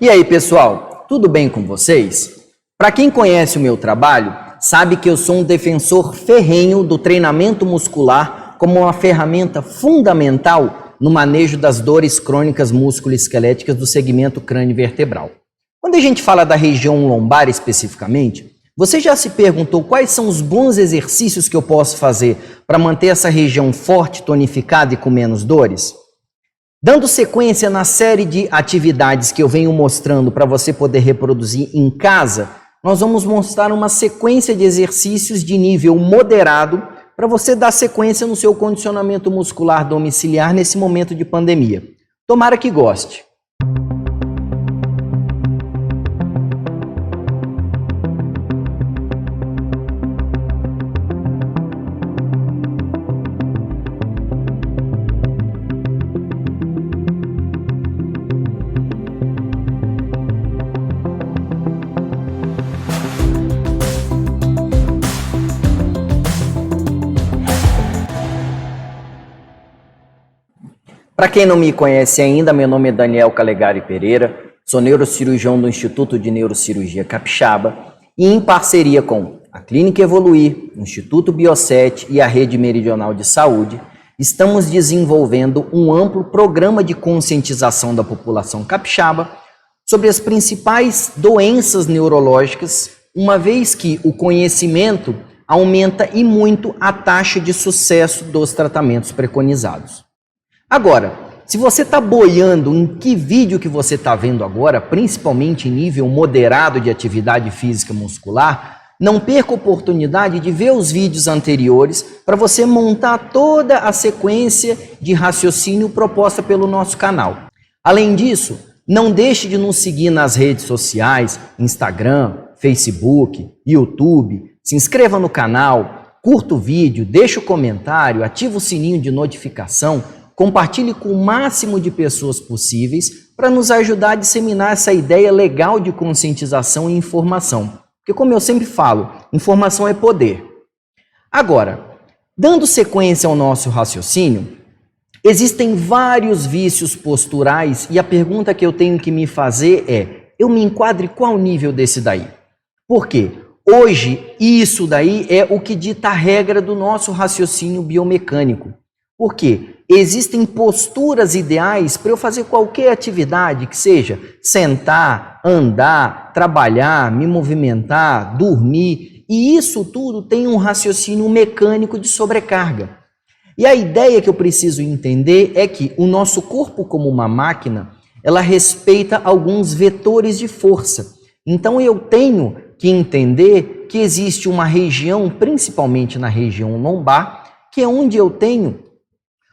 E aí, pessoal, tudo bem com vocês? Para quem conhece o meu trabalho, sabe que eu sou um defensor ferrenho do treinamento muscular como uma ferramenta fundamental no manejo das dores crônicas musculoesqueléticas do segmento crânio-vertebral. Quando a gente fala da região lombar especificamente, você já se perguntou quais são os bons exercícios que eu posso fazer para manter essa região forte, tonificada e com menos dores? Dando sequência na série de atividades que eu venho mostrando para você poder reproduzir em casa, nós vamos mostrar uma sequência de exercícios de nível moderado para você dar sequência no seu condicionamento muscular domiciliar nesse momento de pandemia. Tomara que goste! Para quem não me conhece ainda, meu nome é Daniel Calegari Pereira, sou neurocirurgião do Instituto de Neurocirurgia Capixaba e em parceria com a Clínica Evoluir, o Instituto Bioset e a Rede Meridional de Saúde, estamos desenvolvendo um amplo programa de conscientização da população capixaba sobre as principais doenças neurológicas, uma vez que o conhecimento aumenta e muito a taxa de sucesso dos tratamentos preconizados. Agora, se você está boiando em que vídeo que você está vendo agora, principalmente em nível moderado de atividade física muscular, não perca a oportunidade de ver os vídeos anteriores para você montar toda a sequência de raciocínio proposta pelo nosso canal. Além disso, não deixe de nos seguir nas redes sociais, Instagram, Facebook, YouTube, se inscreva no canal, curta o vídeo, deixe o comentário, ative o sininho de notificação, compartilhe com o máximo de pessoas possíveis para nos ajudar a disseminar essa ideia legal de conscientização e informação. Porque, como eu sempre falo, informação é poder. Agora, dando sequência ao nosso raciocínio, existem vários vícios posturais e a pergunta que eu tenho que me fazer é: eu me enquadro em qual nível desse daí? Por quê? Hoje, isso daí é o que dita a regra do nosso raciocínio biomecânico. Por quê? Existem posturas ideais para eu fazer qualquer atividade, que seja sentar, andar, trabalhar, me movimentar, dormir, e isso tudo tem um raciocínio mecânico de sobrecarga. E a ideia que eu preciso entender é que o nosso corpo, como uma máquina, ela respeita alguns vetores de força. Então eu tenho que entender que existe uma região, principalmente na região lombar, que é onde eu tenho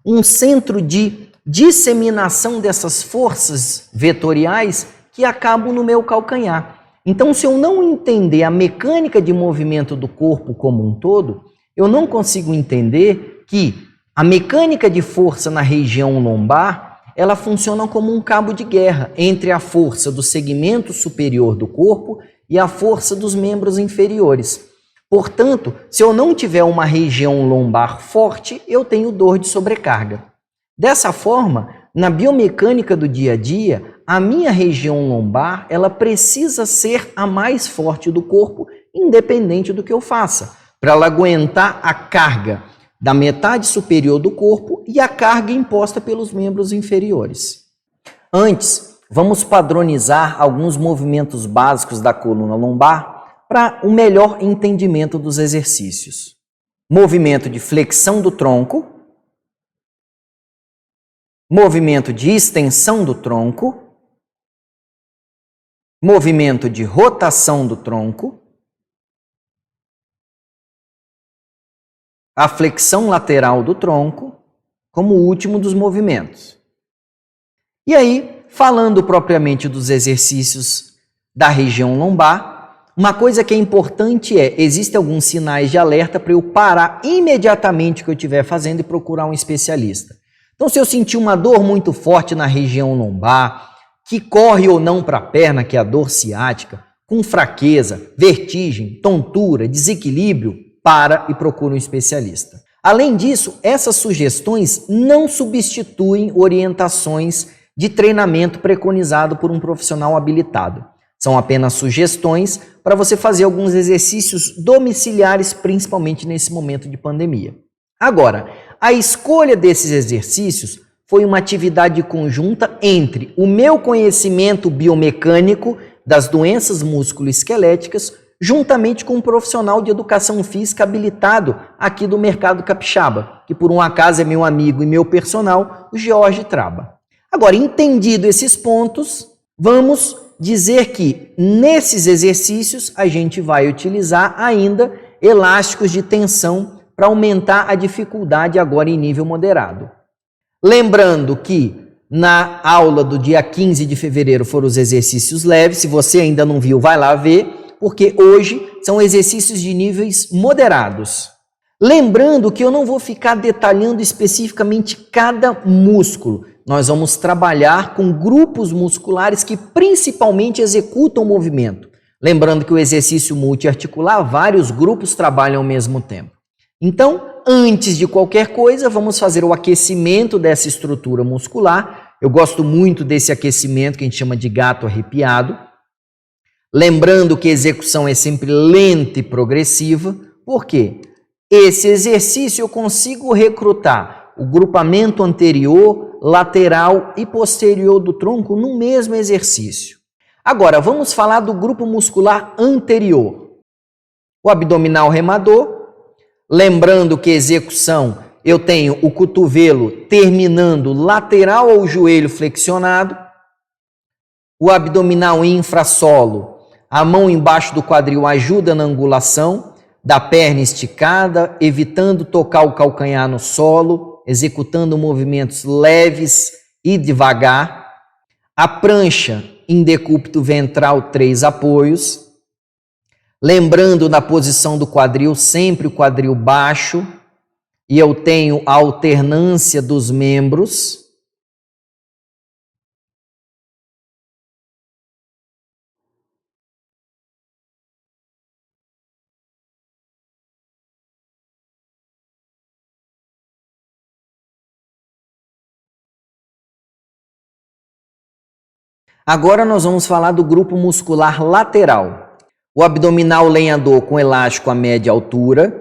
um centro de disseminação dessas forças vetoriais que acabam no meu calcanhar. Então, se eu não entender a mecânica de movimento do corpo como um todo, eu não consigo entender que a mecânica de força na região lombar, ela funciona como um cabo de guerra entre a força do segmento superior do corpo e a força dos membros inferiores. Portanto, se eu não tiver uma região lombar forte, eu tenho dor de sobrecarga. Dessa forma, na biomecânica do dia a dia, a minha região lombar, ela precisa ser a mais forte do corpo, independente do que eu faça, para ela aguentar a carga da metade superior do corpo e a carga imposta pelos membros inferiores. Antes, vamos padronizar alguns movimentos básicos da coluna lombar para um melhor entendimento dos exercícios. Movimento de flexão do tronco, movimento de extensão do tronco, movimento de rotação do tronco, a flexão lateral do tronco, como o último dos movimentos. E aí, falando propriamente dos exercícios da região lombar, uma coisa que é importante é, existem alguns sinais de alerta para eu parar imediatamente o que eu estiver fazendo e procurar um especialista. Então, se eu sentir uma dor muito forte na região lombar, que corre ou não para a perna, que é a dor ciática, com fraqueza, vertigem, tontura, desequilíbrio, para e procura um especialista. Além disso, essas sugestões não substituem orientações de treinamento preconizado por um profissional habilitado. São apenas sugestões para você fazer alguns exercícios domiciliares, principalmente nesse momento de pandemia. Agora, a escolha desses exercícios foi uma atividade conjunta entre o meu conhecimento biomecânico das doenças músculo-esqueléticas, juntamente com um profissional de educação física habilitado aqui do Mercado Capixaba, que por um acaso é meu amigo e meu personal, o Jorge Traba. Agora, entendido esses pontos, vamos dizer que nesses exercícios a gente vai utilizar ainda elásticos de tensão para aumentar a dificuldade agora em nível moderado. Lembrando que na aula do dia 15 de fevereiro foram os exercícios leves, se você ainda não viu, vai lá ver, porque hoje são exercícios de níveis moderados. Lembrando que eu não vou ficar detalhando especificamente cada músculo. Nós vamos trabalhar com grupos musculares que principalmente executam o movimento. Lembrando que o exercício multiarticular, vários grupos trabalham ao mesmo tempo. Então, antes de qualquer coisa, vamos fazer o aquecimento dessa estrutura muscular. Eu gosto muito desse aquecimento que a gente chama de gato arrepiado. Lembrando que a execução é sempre lenta e progressiva. Por quê? Esse exercício eu consigo recrutar o grupamento anterior, lateral e posterior do tronco no mesmo exercício. Agora, vamos falar do grupo muscular anterior. O abdominal remador. Lembrando que a execução, eu tenho o cotovelo terminando lateral ao joelho flexionado, o abdominal infrassolo, a mão embaixo do quadril ajuda na angulação da perna esticada, evitando tocar o calcanhar no solo, executando movimentos leves e devagar. A prancha em decúbito ventral, 3 apoios. Lembrando na posição do quadril, sempre o quadril baixo, e eu tenho a alternância dos membros. Agora nós vamos falar do grupo muscular lateral. O abdominal lenhador com elástico a média altura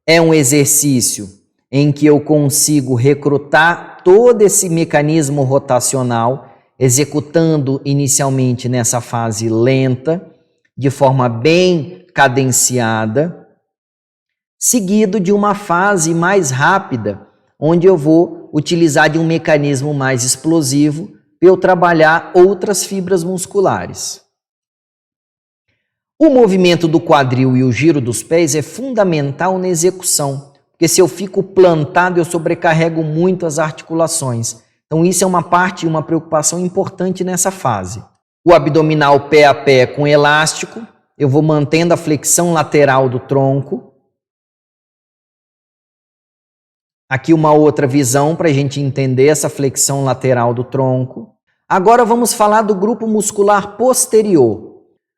é um exercício em que eu consigo recrutar todo esse mecanismo rotacional, executando inicialmente nessa fase lenta, de forma bem cadenciada, seguido de uma fase mais rápida, onde eu vou utilizar de um mecanismo mais explosivo para eu trabalhar outras fibras musculares. O movimento do quadril e o giro dos pés é fundamental na execução, porque se eu fico plantado, eu sobrecarrego muito as articulações. Então isso é uma parte e uma preocupação importante nessa fase. O abdominal pé a pé com elástico, eu vou mantendo a flexão lateral do tronco. Aqui uma outra visão para a gente entender essa flexão lateral do tronco. Agora vamos falar do grupo muscular posterior.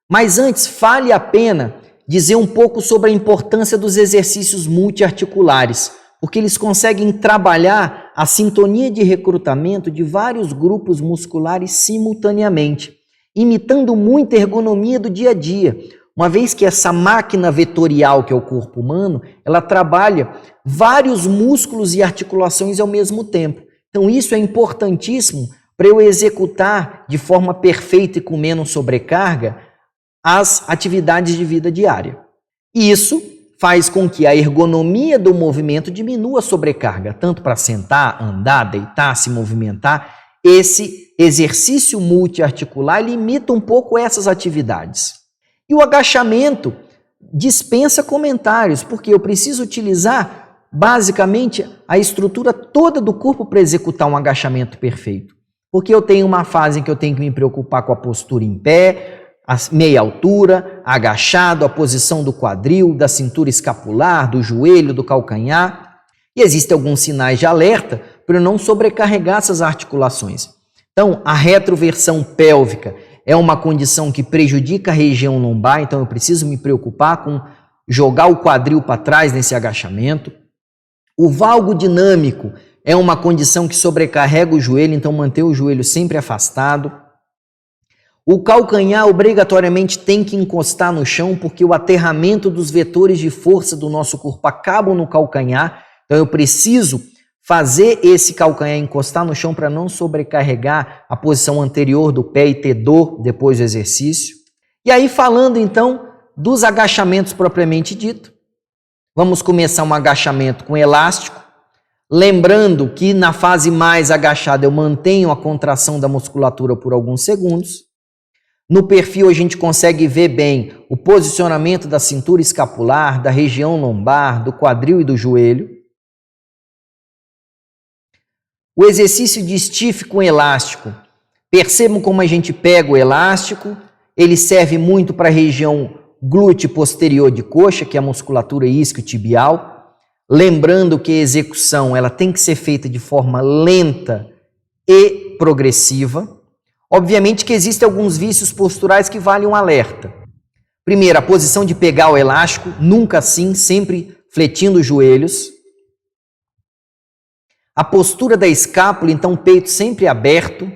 Mas antes, vale a pena dizer um pouco sobre a importância dos exercícios multiarticulares, porque eles conseguem trabalhar a sintonia de recrutamento de vários grupos musculares simultaneamente, imitando muito a ergonomia do dia a dia, uma vez que essa máquina vetorial que é o corpo humano, ela trabalha vários músculos e articulações ao mesmo tempo. Então isso é importantíssimo para eu executar de forma perfeita e com menos sobrecarga as atividades de vida diária. Isso faz com que a ergonomia do movimento diminua a sobrecarga, tanto para sentar, andar, deitar, se movimentar. Esse exercício multiarticular limita um pouco essas atividades. E o agachamento dispensa comentários, porque eu preciso utilizar basicamente a estrutura toda do corpo para executar um agachamento perfeito. Porque eu tenho uma fase em que eu tenho que me preocupar com a postura em pé, a meia altura, agachado, a posição do quadril, da cintura escapular, do joelho, do calcanhar. E existem alguns sinais de alerta para eu não sobrecarregar essas articulações. Então, a retroversão pélvica é uma condição que prejudica a região lombar, então eu preciso me preocupar com jogar o quadril para trás nesse agachamento. O valgo dinâmico é uma condição que sobrecarrega o joelho, então manter o joelho sempre afastado. O calcanhar obrigatoriamente tem que encostar no chão, porque o aterramento dos vetores de força do nosso corpo acabam no calcanhar. Então eu preciso fazer esse calcanhar encostar no chão para não sobrecarregar a posição anterior do pé e ter dor depois do exercício. E aí, falando então dos agachamentos propriamente dito, vamos começar um agachamento com elástico, lembrando que na fase mais agachada eu mantenho a contração da musculatura por alguns segundos. No perfil a gente consegue ver bem o posicionamento da cintura escapular, da região lombar, do quadril e do joelho. O exercício de stiff com elástico. Percebam como a gente pega o elástico, ele serve muito para a região glúteo posterior de coxa, que é a musculatura isquiotibial. Lembrando que a execução ela tem que ser feita de forma lenta e progressiva. Obviamente que existem alguns vícios posturais que valem um alerta. Primeiro, a posição de pegar o elástico, nunca assim, sempre fletindo os joelhos. A postura da escápula, então o peito sempre aberto.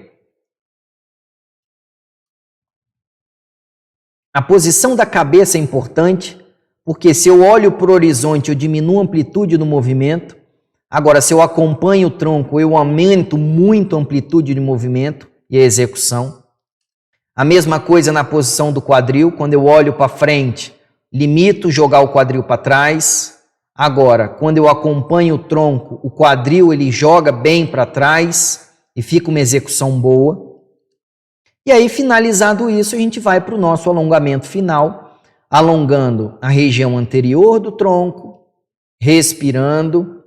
A posição da cabeça é importante, porque se eu olho para o horizonte, eu diminuo a amplitude do movimento. Agora, se eu acompanho o tronco, eu aumento muito a amplitude de movimento e a execução. A mesma coisa na posição do quadril, quando eu olho para frente, limito jogar o quadril para trás. Agora, quando eu acompanho o tronco, o quadril ele joga bem para trás e fica uma execução boa. E aí, finalizado isso, a gente vai para o nosso alongamento final, alongando a região anterior do tronco, respirando,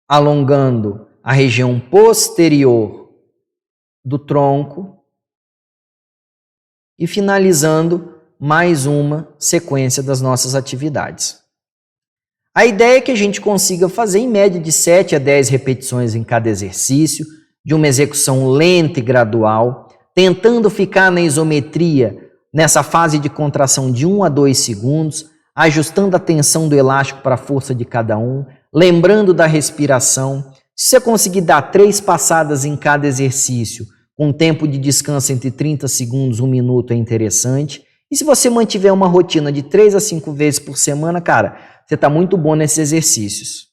alongando a região posterior do tronco e finalizando mais uma sequência das nossas atividades. A ideia é que a gente consiga fazer em média de 7 a 10 repetições em cada exercício, de uma execução lenta e gradual, tentando ficar na isometria nessa fase de contração de 1 a 2 segundos, ajustando a tensão do elástico para a força de cada um, lembrando da respiração. Se você conseguir dar 3 passadas em cada exercício, com tempo de descanso entre 30 segundos e 1 minuto é interessante. E se você mantiver uma rotina de 3 a 5 vezes por semana, cara, você está muito bom nesses exercícios.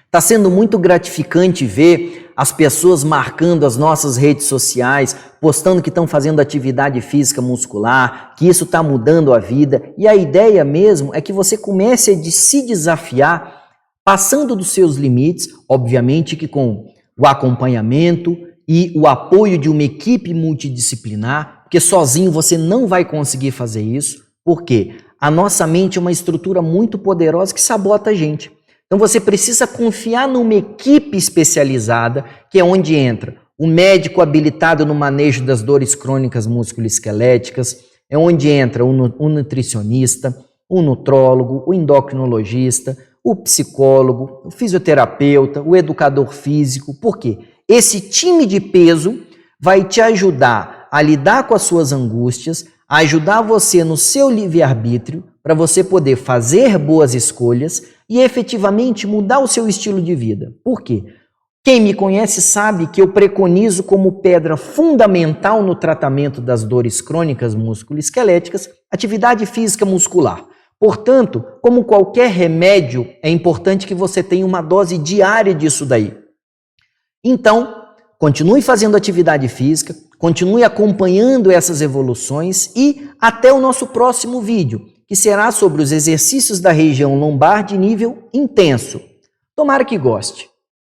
Está sendo muito gratificante ver as pessoas marcando as nossas redes sociais, postando que estão fazendo atividade física muscular, que isso está mudando a vida. E a ideia mesmo é que você comece a se desafiar passando dos seus limites, obviamente que com o acompanhamento e o apoio de uma equipe multidisciplinar, porque sozinho você não vai conseguir fazer isso, porque a nossa mente é uma estrutura muito poderosa que sabota a gente. Então você precisa confiar numa equipe especializada, que é onde entra o médico habilitado no manejo das dores crônicas musculoesqueléticas, é onde entra o nutricionista, o nutrólogo, o endocrinologista, o psicólogo, o fisioterapeuta, o educador físico. Por quê? Esse time de peso vai te ajudar a lidar com as suas angústias, a ajudar você no seu livre-arbítrio, para você poder fazer boas escolhas e efetivamente mudar o seu estilo de vida. Por quê? Quem me conhece sabe que eu preconizo como pedra fundamental no tratamento das dores crônicas musculoesqueléticas atividade física muscular. Portanto, como qualquer remédio, é importante que você tenha uma dose diária disso daí. Então, continue fazendo atividade física, continue acompanhando essas evoluções e até o nosso próximo vídeo, que será sobre os exercícios da região lombar de nível intenso. Tomara que goste.